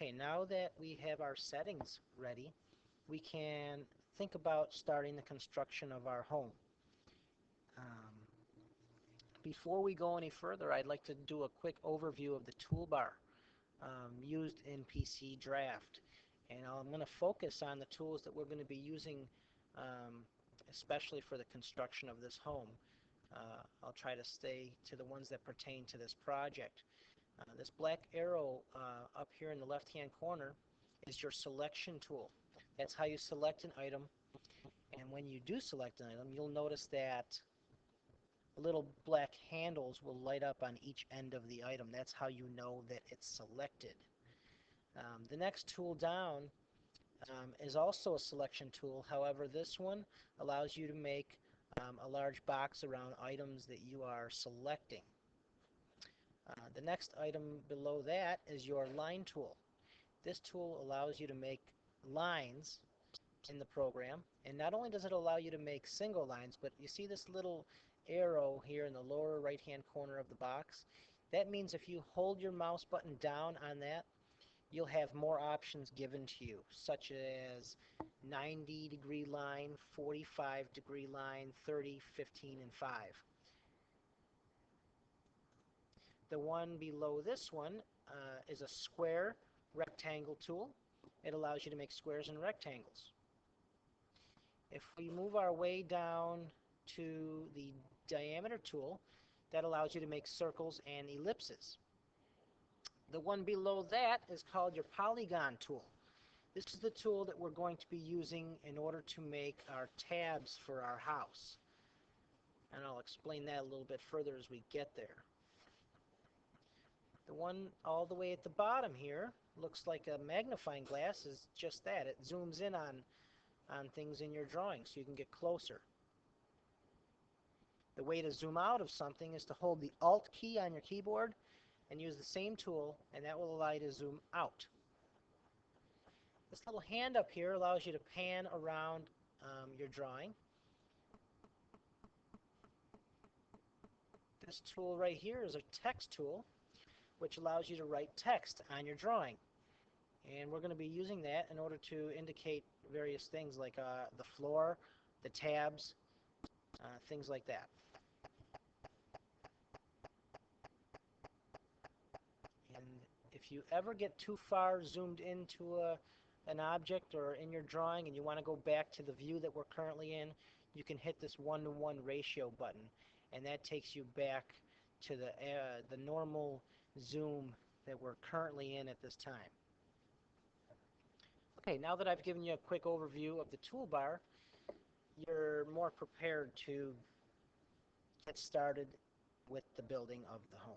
Okay, now that we have our settings ready, we can think about starting the construction of our home. Before we go any further, I'd like to do a quick overview of the toolbar used in PC Draft. And I'm going to focus on the tools that we're going to be using especially for the construction of this home. I'll try to stay to the ones that pertain to this project. This black arrow up here in the left-hand corner is your selection tool. That's how you select an item. And when you do select an item, you'll notice that little black handles will light up on each end of the item. That's how you know that it's selected. The next tool down is also a selection tool. However, this one allows you to make a large box around items that you are selecting. The next item below that is your line tool. This tool allows you to make lines in the program, and not only does it allow you to make single lines, but you see this little arrow here in the lower right hand corner of the box. That means if you hold your mouse button down on that, you'll have more options given to you, such as 90-degree line, 45-degree line, 30, 15, and 5. The one below this one is a square rectangle tool. It allows you to make squares and rectangles. If we move our way down to the diameter tool, that allows you to make circles and ellipses. The one below that is called your Polygon tool. This is the tool that we're going to be using in order to make our tabs for our house. And I'll explain that a little bit further as we get there. The one all the way at the bottom here looks like a magnifying glass. Is just that. It zooms in on things in your drawing so you can get closer. The way to zoom out of something is to hold the Alt key on your keyboard and use the same tool, and that will allow you to zoom out. This little hand up here allows you to pan around your drawing. This tool right here is a text tool, which allows you to write text on your drawing. And we're going to be using that in order to indicate various things like the floor, the tabs, things like that. And if you ever get too far zoomed into an object or in your drawing and you want to go back to the view that we're currently in, you can hit this 1-to-1 ratio button, and that takes you back to the normal zoom that we're currently in at this time. Okay, now that I've given you a quick overview of the toolbar, you're more prepared to get started with the building of the home.